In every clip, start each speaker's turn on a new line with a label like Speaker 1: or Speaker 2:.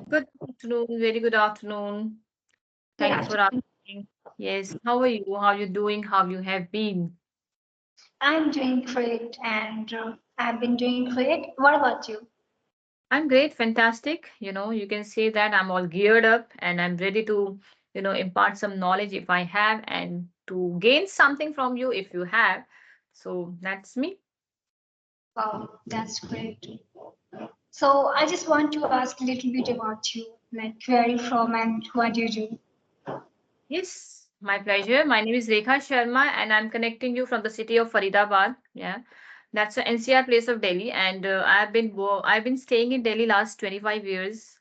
Speaker 1: Good afternoon, very good afternoon.
Speaker 2: Good
Speaker 1: Thank you for
Speaker 2: afternoon.
Speaker 1: asking. Yes, how are you? How you doing? How you have been?
Speaker 2: I'm doing great and I've been doing great. What about you?
Speaker 1: I'm great, fantastic. You can say that I'm all geared up and I'm ready to, impart some knowledge if I have and to gain something from you if you have. So that's me.
Speaker 2: Wow, that's great. So I just want to ask a little bit about you, like where are you from and what do you do?
Speaker 1: Yes, my pleasure. My name is Rekha Sharma and I'm connecting you from the city of Faridabad. Yeah. That's the NCR place of Delhi, and I've been staying in Delhi last 25 years,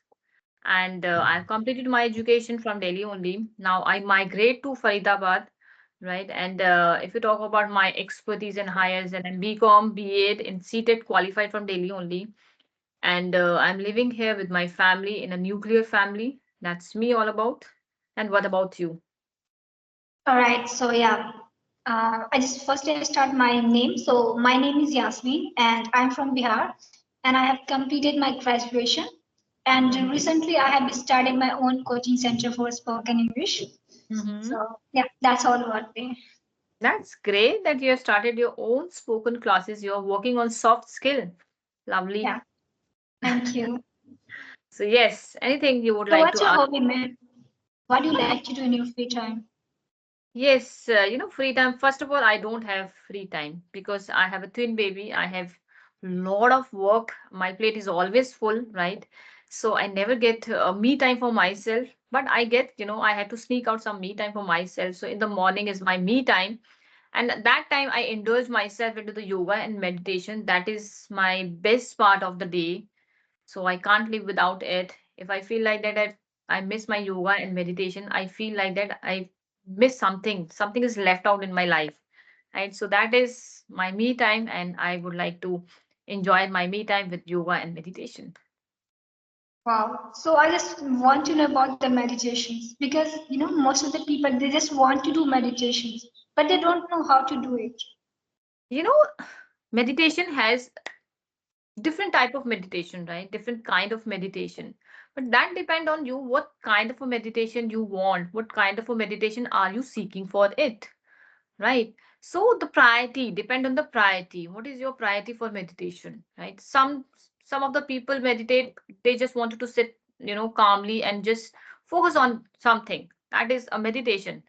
Speaker 1: and I've completed my education from Delhi only. Now I migrate to Faridabad, right? And if you talk about my expertise in higher, then I'm BCom, B.Ed in CTET qualified from Delhi only, and I'm living here with my family in a nuclear family. That's me all about. And what about you?
Speaker 2: All right, so yeah, I just first I start my name. So my name is Yasmin and I'm from Bihar and I have completed my graduation. And
Speaker 1: Mhm.
Speaker 2: recently I have started my own coaching center for spoken English.
Speaker 1: Mhm.
Speaker 2: So yeah, that's all about me.
Speaker 1: That's great that you have started your own spoken classes. You're working on soft skill. Lovely.
Speaker 2: Yeah, thank you.
Speaker 1: So yes, anything you would
Speaker 2: So
Speaker 1: like
Speaker 2: what's
Speaker 1: to
Speaker 2: your
Speaker 1: ask?
Speaker 2: hobby, man? What do you like to do in your free time?
Speaker 1: Yes, free time. First of all, I don't have free time because I have a twin baby. I have lot of work. My plate is always full, right? So I never get me time for myself. But I get, I had to sneak out some me time for myself. So in the morning is my me time. And at that time, I indulge myself into the yoga and meditation. That is my best part of the day. So I can't live without it. If I feel like that I miss my yoga and meditation, I feel like that I miss something. Something is left out in my life. Right. So that is my me time, and I would like to enjoy my me time with yoga and meditation.
Speaker 2: Wow. So I just want to know about the meditations because most of the people they just want to do meditations, but they don't know how to do it.
Speaker 1: You know, meditation has different type of meditation, right? Different kind of meditation. But that depend on you what kind of a meditation you want, what kind of a meditation are you seeking for it. Right. So the priority depend on the priority. What is your priority for meditation? Right. Some of the people meditate, they just wanted to sit, calmly and just focus on something. That is a meditation.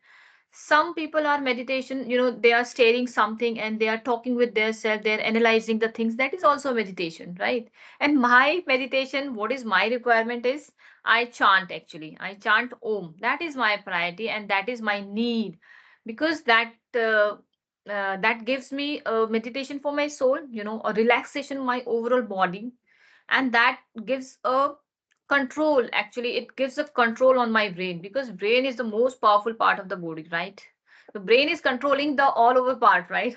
Speaker 1: Some people are meditation, they are staring something and they are talking with their self, they're analyzing the things. That is also meditation, right? And my meditation, what is my requirement is I chant actually. I chant Om. That is my priority and that is my need because that gives me a meditation for my soul, a relaxation my overall body, and that gives a control. Actually it gives a control on my brain because brain is the most powerful part of the body, right? The brain is controlling the all over part, right?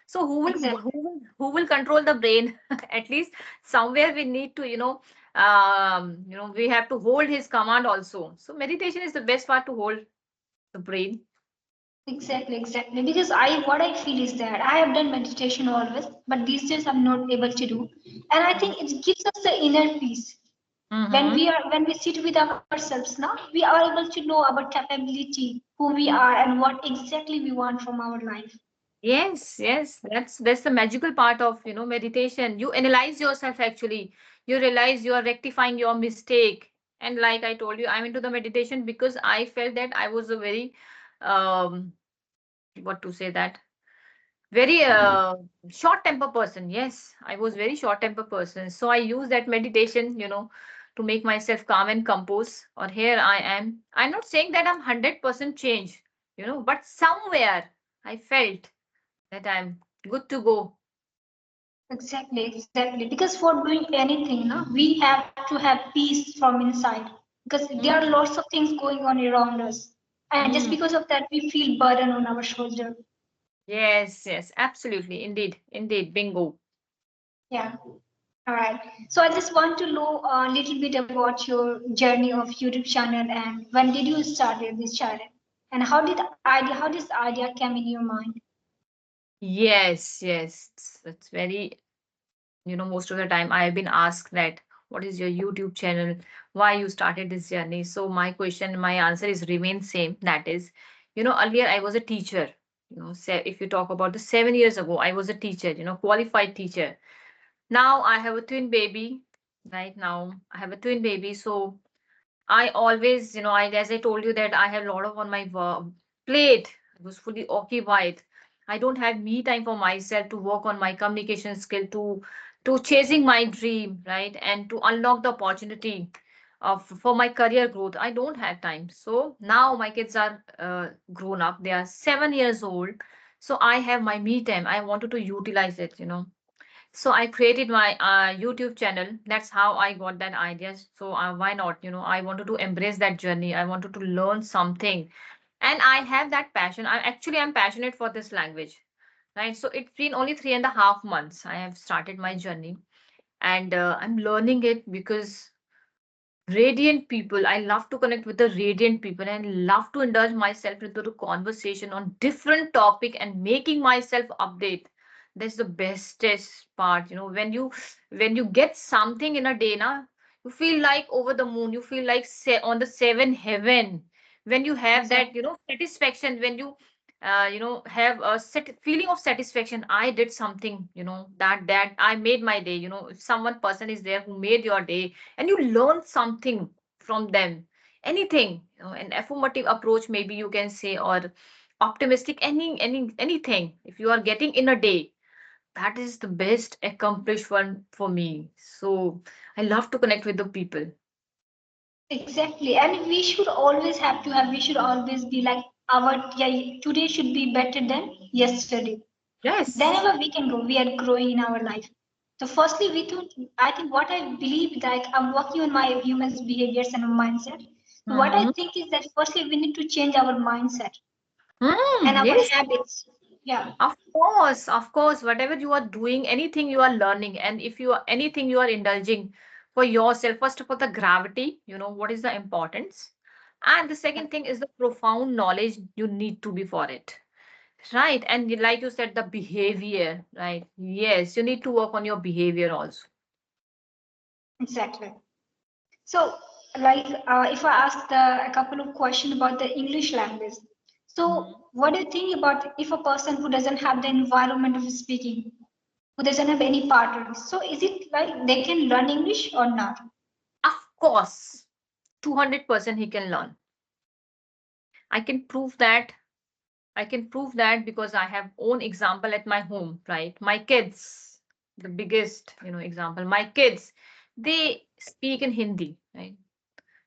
Speaker 1: So
Speaker 2: Exactly.
Speaker 1: who will control the brain? At least somewhere we need to, we have to hold his command also. So meditation is the best part to hold the brain.
Speaker 2: Exactly, exactly. Because what I feel is that I have done meditation always, but these days I'm not able to do. And I think it gives us the inner peace.
Speaker 1: Mm-hmm.
Speaker 2: When we sit with ourselves now, we are able to know our capability, who we are, and what exactly we want from our life.
Speaker 1: Yes, yes, that's the magical part of, meditation. You analyze yourself actually. You realize you are rectifying your mistake. And like I told you, I'm into the meditation because I felt that I was a very um what to say that very short temper person. Yes, I was very short temper person. So I use that meditation, to make myself calm and compose. Or here I am. I'm not saying that I'm 100% changed, but somewhere I felt that I'm good to go.
Speaker 2: Exactly, exactly. Because for doing anything, no, we have to have peace from inside. Because there are
Speaker 1: Mm,
Speaker 2: lots of things going on around us, and just
Speaker 1: mm.
Speaker 2: because of that, we feel burden on our shoulder.
Speaker 1: Yes, yes, absolutely. Indeed, indeed. Bingo.
Speaker 2: Yeah. All right. So I just want to know a little bit about your journey of YouTube channel and when did you start this channel, and how this idea came in your mind?
Speaker 1: Yes, yes. It's very, most of the time I have been asked that what is your YouTube channel, why you started this journey. So my answer is remain same. That is, earlier I was a teacher. Say if you talk about the 7 years ago, I was a teacher, qualified teacher. Now I have a twin baby. Right now I have a twin baby. So I always, as I told you that I have a lot of on my plate. I was fully occupied. I don't have me time for myself to work on my communication skill, to chasing my dream, right, and to unlock the opportunity of for my career growth. I don't have time. So now my kids are grown up. They are 7 years old. So I have my me time. I wanted to utilize it. So I created my YouTube channel. That's how I got that idea. So why not? I wanted to embrace that journey. I wanted to learn something, and I have that passion. I'm passionate for this language, right? So it's been only 3.5 months. I have started my journey, and I'm learning it because radiant people. I love to connect with the radiant people and love to indulge myself into the conversation on different topic and making myself update. That's the bestest part, when you get something in a day, na, you feel like over the moon. You feel like on the seven heaven when you have that,
Speaker 2: Exactly.
Speaker 1: satisfaction. When you have a feeling of satisfaction. I did something, that I made my day. If someone person is there who made your day and you learn something from them, anything, an affirmative approach, maybe you can say, or optimistic, anything, if you are getting in a day, that is the best accomplished one for me. So I love to connect with the people.
Speaker 2: Exactly. And we should always be like yeah, today should be better than yesterday.
Speaker 1: Yes.
Speaker 2: Whenever we can go, we are growing in our life. So firstly, I think what I believe, like I'm working on my humans behaviors and mindset. So what I
Speaker 1: Hmm.
Speaker 2: think is that firstly we need to change our mindset and our
Speaker 1: Yes.
Speaker 2: habits. Yeah,
Speaker 1: Of course, whatever you are doing, anything you are learning, and if you are anything you are indulging for yourself, first of all, the gravity, what is the importance? And the second thing is the profound knowledge you need to be for it. Right. And like you said, the behavior, right? Yes, you need to work on your behavior also.
Speaker 2: exactly. So, like, if I ask a couple of questions about the English language, so
Speaker 1: Mhm.
Speaker 2: what do you think about if a person who doesn't have the environment of speaking, who doesn't have any partners, so is it like they can learn English or not?
Speaker 1: Of course, 200% he can learn. I can prove that. I can prove that because I have own example at my home, right? My kids, the biggest, example, my kids, they speak in Hindi, right?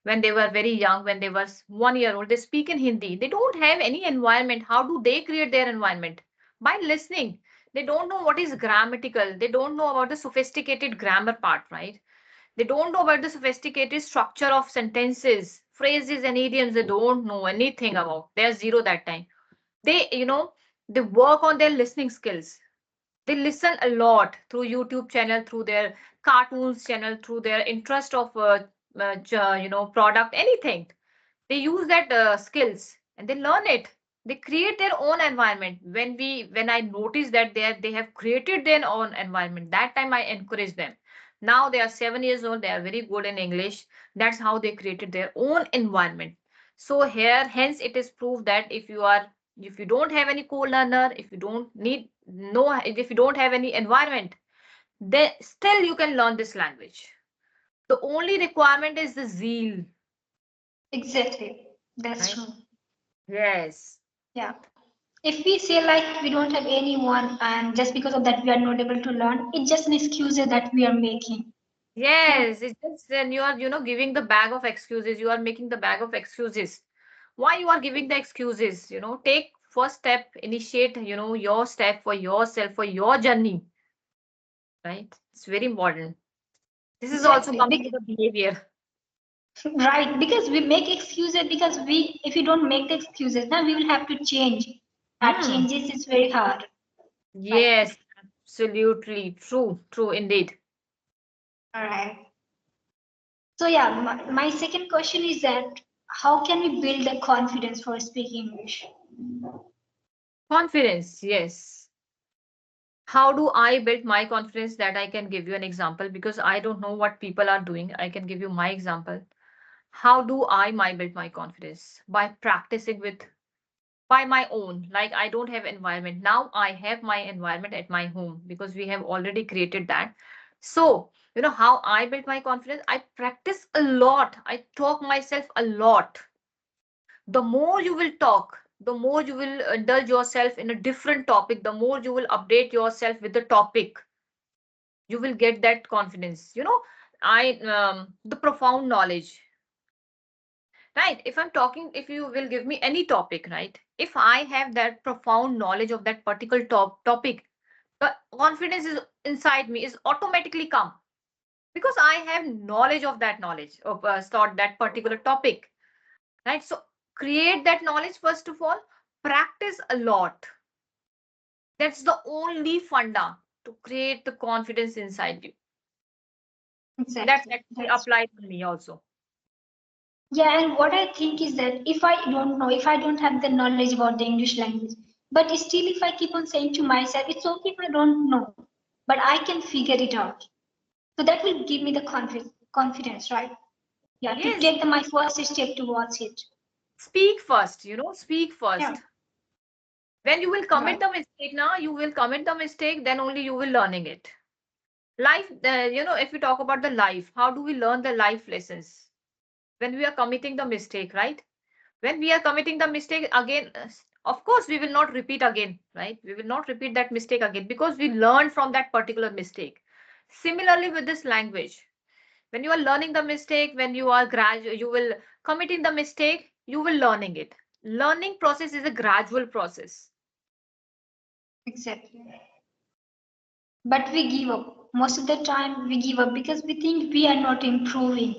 Speaker 1: When they were very young, when they was 1 year old, they speak in Hindi. They don't have any environment. How do they create their environment? By listening. They don't know what is grammatical. They don't know about the sophisticated grammar part, right? They don't know about the sophisticated structure of sentences, phrases, and idioms. They don't know anything about. They're zero that time. They work on their listening skills. They listen a lot through YouTube channel, through their cartoons channel, through their interest of product, anything. They use that skills and they learn it. They create their own environment. When I notice that they have created their own environment, that time I encourage them. Now they are 7 years old. They are very good in English. That's how they created their own environment. So here, hence, it is proved that if you don't have any co-learner, if you don't need no, if you don't have any environment, then still you can learn this language. The only requirement is the zeal,
Speaker 2: Exactly, that's
Speaker 1: right?
Speaker 2: true.
Speaker 1: Yes.
Speaker 2: Yeah. If we say like we don't have anyone and just because of that we are not able to learn, it's just an excuse that we are making. Yeah,
Speaker 1: Yes, it's just then you are, giving the bag of excuses. You are making the bag of excuses. Why you are giving the excuses? Take first step, initiate, your step for yourself, for your journey, right? It's very important. This is also
Speaker 2: exactly.
Speaker 1: coming to the behavior.
Speaker 2: Right, because we make excuses because we if we don't make the excuses, then we will have to change. That
Speaker 1: Hmm.
Speaker 2: changes is very hard. Right.
Speaker 1: Yes, absolutely. True, true indeed.
Speaker 2: All right. So yeah, my second question is that how can we build the confidence for speaking English?
Speaker 1: Confidence, yes. How do I build my confidence? That I can give you an example because I don't know what people are doing. I can give you my example. How do I my build my confidence? By practicing with by my own. Like I don't have environment. Now I have my environment at my home because we have already created that. So, you know how I build my confidence? I practice a lot. I talk myself a lot. The more you will talk, the more you will indulge yourself in a different topic, the more you will update yourself with the topic, you will get that confidence. The profound knowledge, right? If I'm talking, if you will give me any topic, right? If I have that profound knowledge of that particular topic, the confidence is inside me is automatically come because I have knowledge of that knowledge of that particular topic, right? So create that knowledge first of all, practice a lot. That's the only funda to create the confidence inside you. That's
Speaker 2: Exactly.
Speaker 1: actually
Speaker 2: That's
Speaker 1: applied to me also.
Speaker 2: yeah. And what I think is that if I don't know, if I don't have the knowledge about the English language, but still, if I keep on saying to myself, it's okay if I don't know, but I can figure it out. So that will give me the confidence, right? Yeah, to
Speaker 1: Yes,
Speaker 2: take my first step towards it.
Speaker 1: speak first, speak
Speaker 2: Yeah.
Speaker 1: first. When you will
Speaker 2: Right.
Speaker 1: commit the mistake, now you will commit the mistake, then only you will learning it. Life, if we talk about the life, how do we learn the life lessons? When we are committing the mistake, right? When we are committing the mistake again, of course we will not repeat again, right? We will not repeat that mistake again because we learned from that particular mistake. Similarly with this language, when you are learning the mistake, when you are you will committing the mistake, you will learning it. Learning process is a gradual process.
Speaker 2: Exactly. But we give up. Most of the time, we give up because we think we are not improving.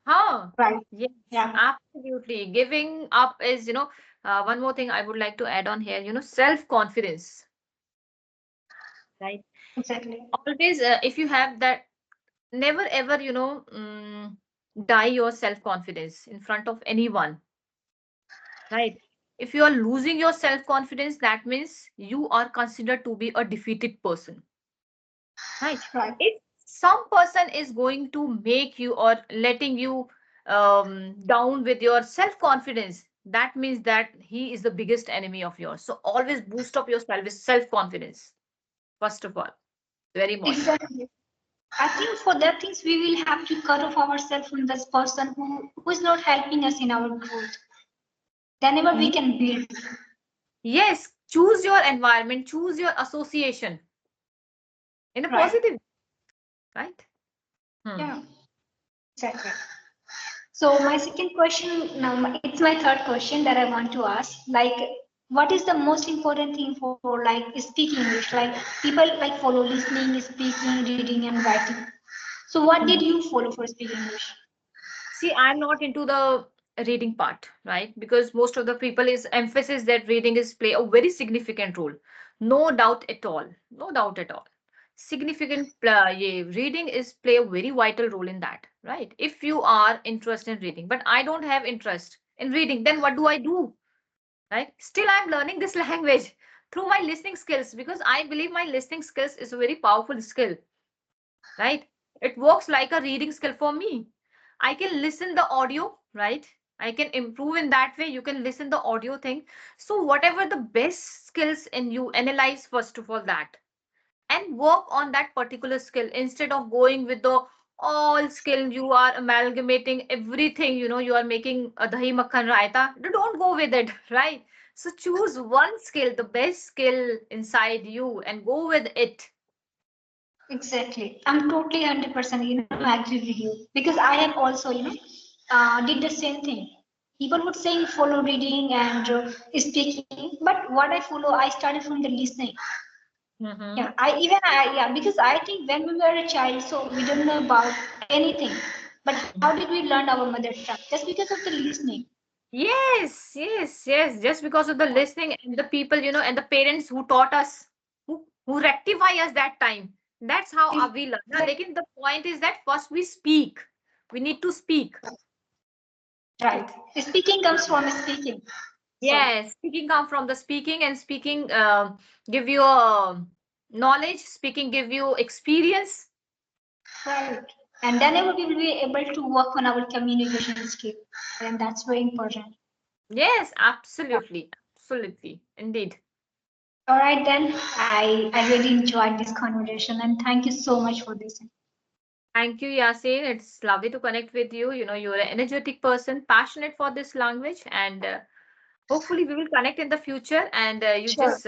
Speaker 1: Huh?
Speaker 2: Right.
Speaker 1: Yes,
Speaker 2: Yeah.
Speaker 1: absolutely. Giving up is, one more thing I would like to add on here, self confidence, right?
Speaker 2: Exactly.
Speaker 1: Always, if you have that, never ever, die your self confidence in front of anyone, right? If you are losing your self confidence, that means you are considered to be a defeated person, right?
Speaker 2: Right.
Speaker 1: If some person is going to make you or letting you down with your self confidence, that means that he is the biggest enemy of yours. So always boost up yourself with self confidence, first of all, very important.
Speaker 2: Exactly. I think for that things we will have to cut off ourselves from this person who is not helping us in our growth. Whenever we
Speaker 1: Ye-
Speaker 2: can build.
Speaker 1: Yes, choose your environment, choose your association in a
Speaker 2: Right.
Speaker 1: positive, right? Hmm.
Speaker 2: Yeah. Exactly. So my second question now, it's my third question that I want to ask. Like, what is the most important thing for like speaking English? Like people like follow listening, speaking, reading, and writing. So what did you follow for speaking English?
Speaker 1: See, I'm not into the reading part, right? Because most of the people is emphasis that reading is play a very significant role. No doubt at all. No doubt at all. Significant yeah, reading is play a very vital role in that, right? If you are interested in reading, but I don't have interest in reading, then what do I do? Right? Still, I'm learning this language through my listening skills because I believe my listening skills is a very powerful skill, right? It works like a reading skill for me. I can listen the audio, right? I can improve in that way. You can listen the audio thing. So whatever the best skills in you, analyze first of all that and work on that particular skill instead of going with the all skill. You are amalgamating everything, you are making a dahi makhan raita. Don't go with it, right? So choose one skill, the best skill inside you and go with it.
Speaker 2: Exactly. I'm totally 100%, agree with you because I have also, did the same thing. People would say follow reading and speaking, but what I follow, I started from the listening.
Speaker 1: Mm-hmm.
Speaker 2: Yeah, because I think when we were a child, so we don't know about anything. But how did we learn our mother tongue? Just because of the listening.
Speaker 1: Yes, yes, yes. Just because of the listening and the people, and the parents who taught us, who rectify us that time. That's how we learn. Now,
Speaker 2: Exactly.
Speaker 1: the point is that first we speak. We need to speak,
Speaker 2: Right.
Speaker 1: right?
Speaker 2: Speaking comes from speaking. So
Speaker 1: Yes, speaking come from the speaking and speaking give you a. knowledge, speaking give you experience.
Speaker 2: Right. And then we will be able to work on our communication skill. And that's very important.
Speaker 1: Yes, absolutely. Absolutely. Indeed.
Speaker 2: All right, then. I really enjoyed this conversation and thank you so much for this.
Speaker 1: Thank you, Yasin. It's lovely to connect with you. You know, you're an energetic person, passionate for this language, and hopefully we will connect in the future. And you
Speaker 2: Sure.
Speaker 1: just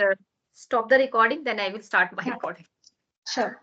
Speaker 1: stop the recording, then I will start my
Speaker 2: Yeah,
Speaker 1: recording.
Speaker 2: sure.